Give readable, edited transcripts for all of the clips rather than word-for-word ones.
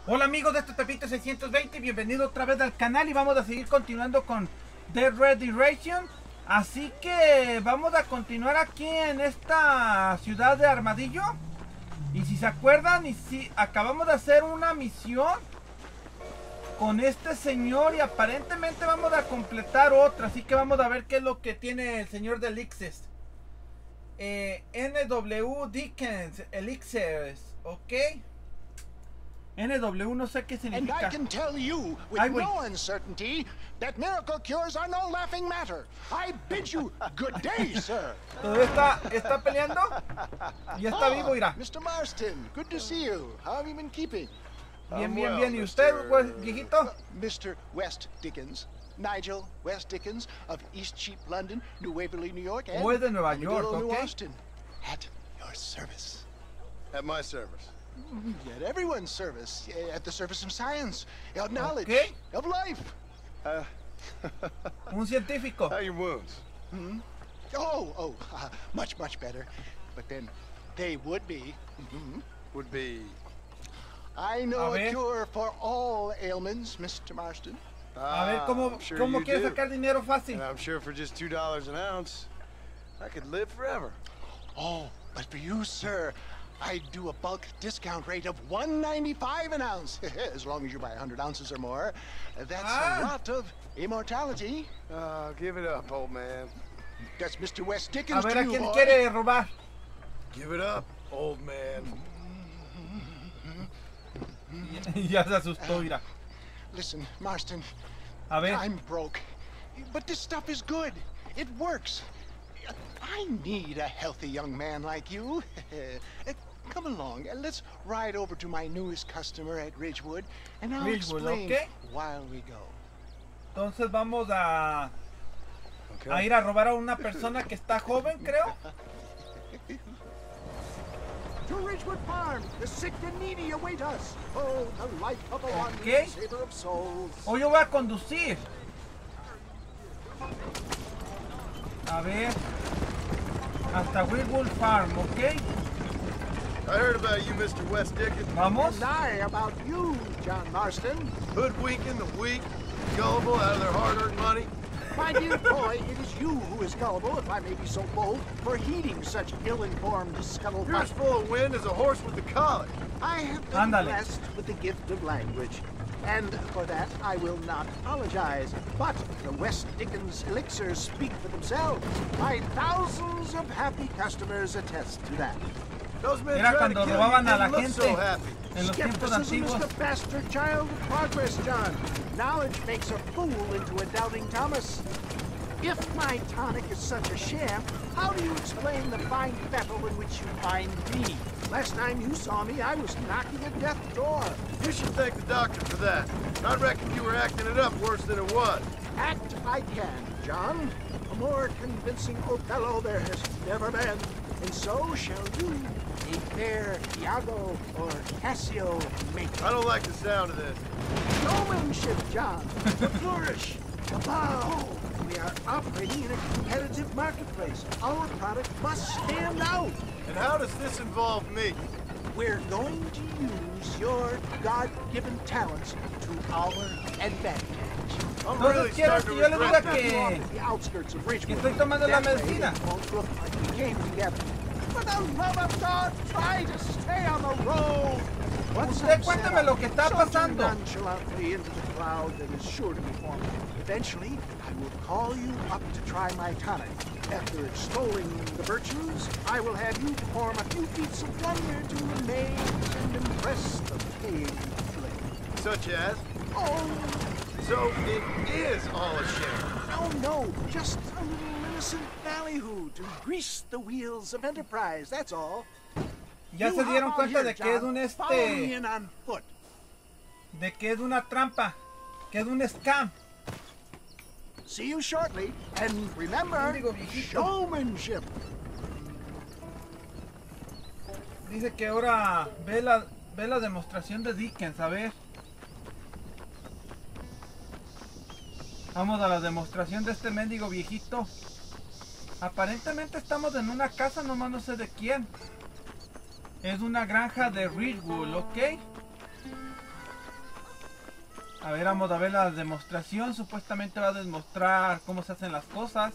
Hola amigos de este Pepito 620, bienvenido otra vez al canal y vamos a seguir continuando con The Redamption. Así que vamos a continuar aquí en esta ciudad de Armadillo. Y si se acuerdan, acabamos de hacer una misión con este señor y aparentemente vamos a completar otra. Así que vamos a ver qué es lo que tiene el señor de Elixirs. NW Dickens Elixirs, ok. NW no sé qué significa. And I can tell you with no uncertainty that miracle cures are no laughing matter. I bid you good day, sir. ¿Todavía está peleando? Ya está vivo, irá. Mr. Marston, good to see you. How have you been keeping? Bien, bien, bien. ¿Y usted, viejito? Mr. West Dickens. Nigel West Dickens of East Cheap, London, New Waverly, New York, and de Nueva York, New okay. Austin. At your service. At my service. At everyone's service. At the service of science, of knowledge, okay. of life. Un científico. How are your wounds? Much, much better. But then they would be. Would be. I know a cure for all ailments, Mr. Marston. A ver, ¿cómo quiere sacar dinero fácil? And I'm sure for just $2 an ounce, I could live forever. Oh, but for you, sir, I do a bulk discount rate of $1.95 an ounce. As long as you buy 100 ounces or more. That's a lot of immortality. Give it up, old man. That's Mr. West Dickens. A ver, ¿a quién quiere robar? Give it up, old man. Ya se asustó, mira. Listen, Marston. A ver. I'm broke, but this stuff is good. It works. I need a healthy young man like you. Come along, let's ride over to my newest customer at Ridgewood, and I'll explain while we go. Entonces vamos a ir a robar a una persona que está joven, creo. To Ridgewood Farm, the sick and needy await us. Oh, the life of a wandering saver of souls. Hoy yo voy a conducir. A ver. Hasta Ridgewood Farm, ¿ok? I heard about you, Mr. West Dickens. Vamos. And I about you, John Marston. Hoodwinking the weak, gullible out of their hard-earned money. My dear boy, it is you who is gullible, if I may be so bold, for heeding such ill-informed scuttlebutt. You're as full of wind as a horse with the colic. I have been blessed with the gift of language, and for that I will not apologize. But the West Dickens elixirs speak for themselves. My thousands of happy customers attest to that. Those men Era cuando robaban a la gente so happy. En los tiempos antiguos. Is the bastard child of progress, John. Knowledge makes a fool into a doubting Thomas. If my tonic is such a sham, how do you explain the fine fettle in which you find me? Last time you saw me, I was knocking at death's door. You should thank the doctor for that. I reckon you were acting it up worse than it was. Act I can, John. A more convincing Othello there has never been. And so shall you. A fair Iago or Cassio make. I don't like the sound of this. Showmanship, John. The flourish. The bow. We are operating in a competitive marketplace. Our product must stand out. And how does this involve me? We're going to use your God-given talents to our advantage. I'm really starting to regret that. The outskirts of Ridgewood. Estoy tomando la medicina. Won't look like we came together. For the love of God, try to stay on the road. Usted cuénteme lo que está pasando. Nonchalantly into the cloud that is sure to be forming. Eventually, I will call you up to try my tonic. After extolling the virtues, I will have you perform a few feats of wonder to amaze and impress the paying flick. Such as? Oh, so it is all a sham. No, just a little innocent ballyhoo to grease the wheels of enterprise, that's all. Ya se dieron cuenta de que es un de que es una trampa, que es un scam. See you shortly, and remember, showmanship. Dice que ahora ve la demostración de Dickens, a ver. Vamos a la demostración de este mendigo viejito. Aparentemente estamos en una casa, nomás no sé de quién. Es una granja de Ridgewood, ¿ok? A ver, vamos a ver la demostración. Supuestamente va a demostrar cómo se hacen las cosas.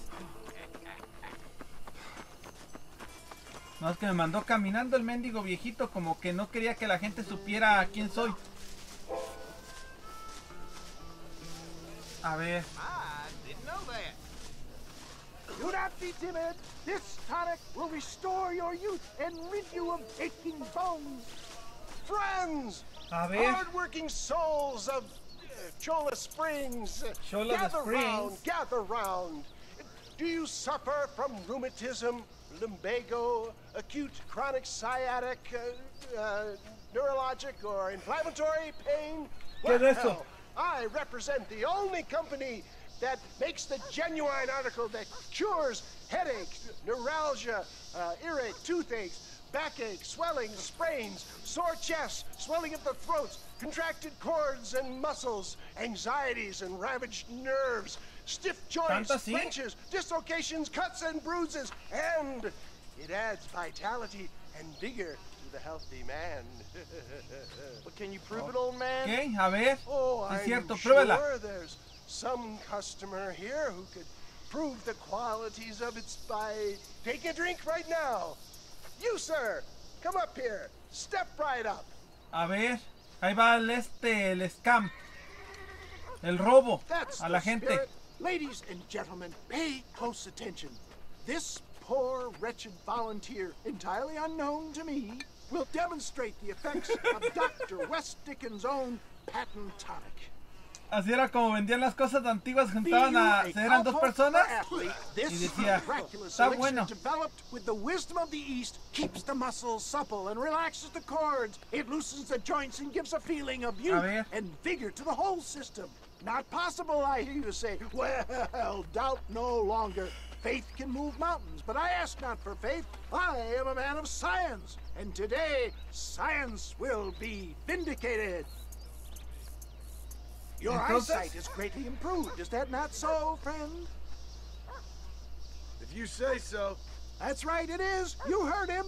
No, es que me mandó caminando el mendigo viejito, como que no quería que la gente supiera quién soy. A ver. Do not be timid. This tonic will restore your youth and rid you of aching bones. Friends! A ver. Hard-working souls of Chola Springs. Chola Springs. Gather round. Do you suffer from rheumatism, lumbago, acute chronic sciatic, neurologic or inflammatory pain? ¿Qué es eso? Well, I represent the only company that makes the genuine article that cures headaches, neuralgia, earache, toothaches, backache, swelling, sprains, sore chests, swelling of the throats, contracted cords and muscles, anxieties and ravaged nerves, stiff joints, wrenches, dislocations, cuts and bruises, and it adds vitality and vigor to the healthy man. But can you prove it, old man? Ok, a ver. Oh, Es I'm cierto, sure pruébala. there's some customer here who could prove the qualities of it by taking a drink right now. You, sir, come up here. Step right up. A ver. Ahí va el scam. El robo That's a la the gente. spirit. Ladies and gentlemen, pay close attention. This poor, wretched volunteer, entirely unknown to me, will demonstrate the effects of Dr. West Dickens' own patent tonic. Así era como vendían las cosas antiguas, juntaban a... Eran dos personas y decía, está bueno. Developed with the wisdom of the East, keeps the muscles supple and relaxes the cords. It loosens the joints and gives a feeling of youth and vigor to the whole system. Not possible, I hear you say. Well, doubt no longer. Faith can move mountains, but I ask not for faith. I am a man of science, and today science will be vindicated. Your eyesight is greatly improved. Is that not so, friend? If you say so. That's right, it is. You heard him.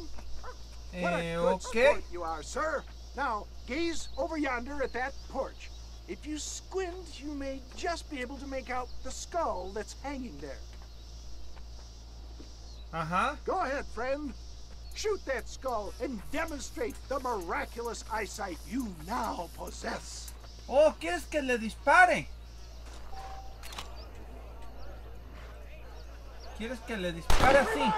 What a good sport you are, sir. Now, gaze over yonder at that porch. If you squint, you may just be able to make out the skull that's hanging there. Go ahead, friend. Shoot that skull and demonstrate the miraculous eyesight you now possess. Oh, ¿quieres que le dispare? ¿Quieres que le dispare así?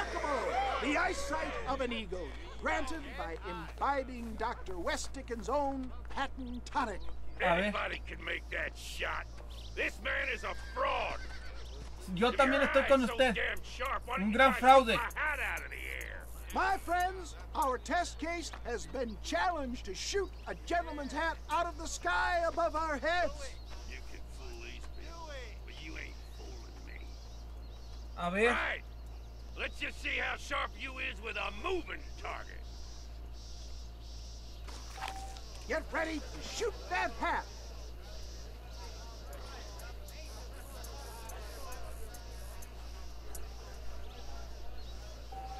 The eyesight of an eagle, granted by imbibing Dr. West Dickens' own patent tonic. Anybody can make that shot. This man is a fraud. Yo también estoy con usted. Un gran fraude. My friends, our test case has been challenged to shoot a gentleman's hat out of the sky above our heads. You can fool these people, but you ain't fooling me. A ver. Right. Let's just see how sharp you is with a moving target. Get ready to shoot that hat.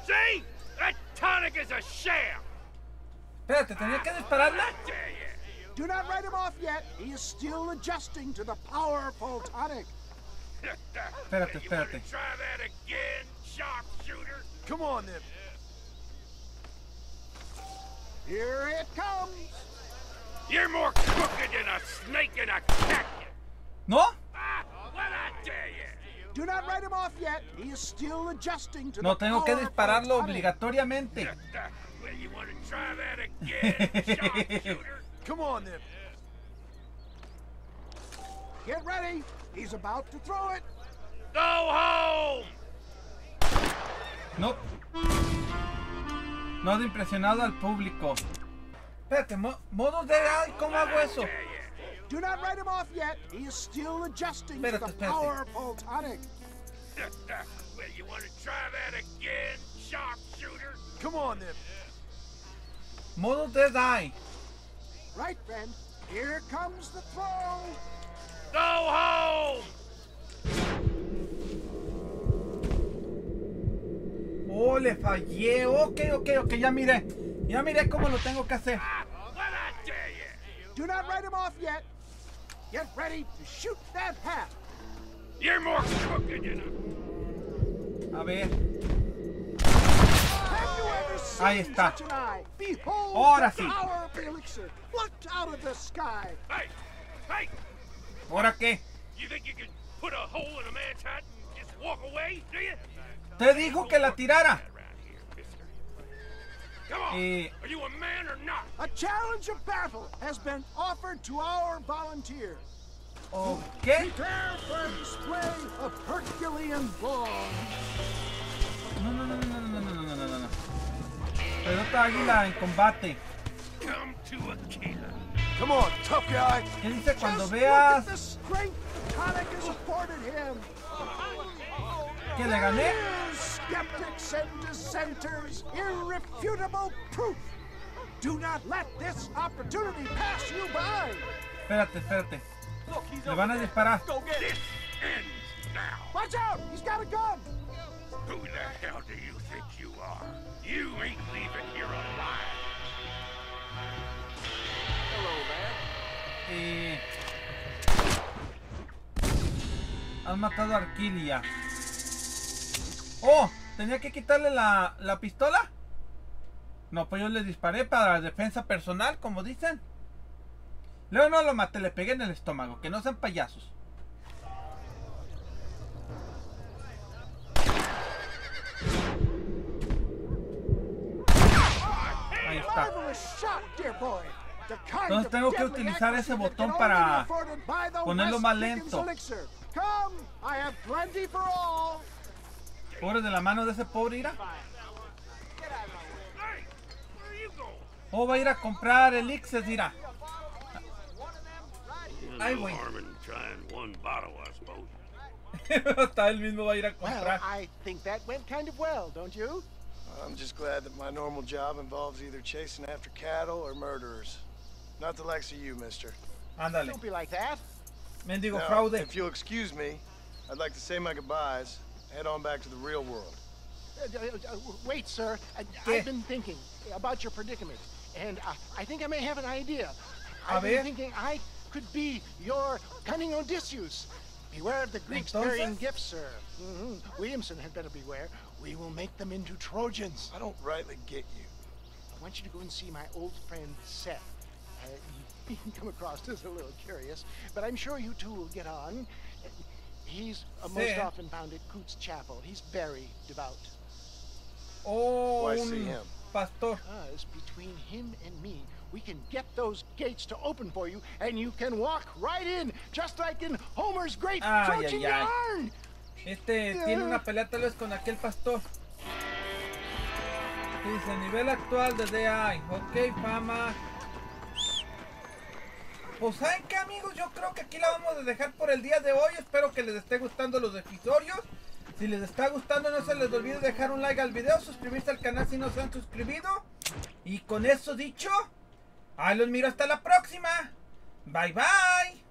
See? That tonic is a sham. Espérate, ¿tenía que dispararle? Do not write him off yet. He is still adjusting to the powerful tonic. Espérate, You wanna espérate. try that again, sharpshooter? Come on, then. Here it comes. You're more crooked than a snake in a cactus. ¿No? Ah, what I tell you? Do not write him off yet. He is still adjusting to No, the tengo que powerful dispararlo tonic. obligatoriamente. Well, you want to try that again, sharpshooter? Come on, then. Get ready. He's about to throw it. Go home! No. No de impresionado al público. Espérate, modos de... Ay, ¿cómo hago eso? Do not write him off yet. He is still adjusting to the Espérate. powerful tonic. Well, you want to try that again, sharpshooter? Come on, then. Modos de die. Right, friend. Here comes the throw. Go home! Oh, le fallé. Ok, ya miré. Ya miré cómo lo tengo que hacer. What I tell you? Do not write him off yet. get ready to shoot that hat. You're more crooked than a... A ver. Have you ever seen Ahí está. such an eye? Behold Ahora the sí. power of the elixir plucked out of the sky. Hey! Hey! ¿Ahora qué? You think you can put a hole in a man's hat and just walk away, do you? Te dijo que la tirara. Around here, mister. Come on! Are you a man or not? A challenge of battle has been offered to our volunteers. Ok. Prepare for a display of Herculean brawn. No, no, no, no, no, no, no, no, no, no. Pelota águila en combate. Come to a killer. Come on, tough guy. ¿Qué dice cuando Just veas look at the strength the tonic has afforded him. que le gané? Skeptics and dissenters, irrefutable proof. Do not let this opportunity pass you by. Espérate, espérate. Le van a disparar. This ends now. Watch out! He's got a gun. Who the hell do you think you are? You ain't leaving here alive. Has matado a Arquilia. Oh, tenía que quitarle la pistola. No, pues yo le disparé para defensa personal, como dicen. Luego no lo maté, le pegué en el estómago. Que no sean payasos. Ahí está. Entonces tengo que utilizar ese botón para ponerlo más lento. Pobre de la mano de ese pobre ira. O va a ir a comprar elixir, mira. Ay, güey. Hasta él mismo va a ir a comprar. I think that went kind of well, don't you? I'm just glad that my normal job involves either chasing after cattle or murderers. Not the likes of you, mister. Ándale. Don't be like that. Mendigo Now, fraude. if you'll excuse me, I'd like to say my goodbyes, head on back to the real world. Wait, sir. I've been thinking about your predicament, and I think I may have an idea. I've been thinking I could be your cunning Odysseus. Beware of the Greeks carrying gifts, sir. Williamson had better beware. We will make them into Trojans. I don't rightly get you. I want you to go and see my old friend Seth. He can come across as a little curious, but I'm sure you two will get on. He's most often found at Coots Chapel. He's very devout. Oh, Why see him? Pastor. Because between him and me, we can get those gates to open for you, and you can walk right in, just like in Homer's great Trojan yarn. Tiene una pelea tal vez con aquel pastor. Dice nivel actual de DI. Ok, fama. Pues saben qué, amigos, yo creo que aquí la vamos a dejar por el día de hoy. Espero que les esté gustando los episodios. Si les está gustando, no se les olvide dejar un like al video, suscribirse al canal si no se han suscribido. Y con eso dicho, ahí los miro hasta la próxima. Bye bye.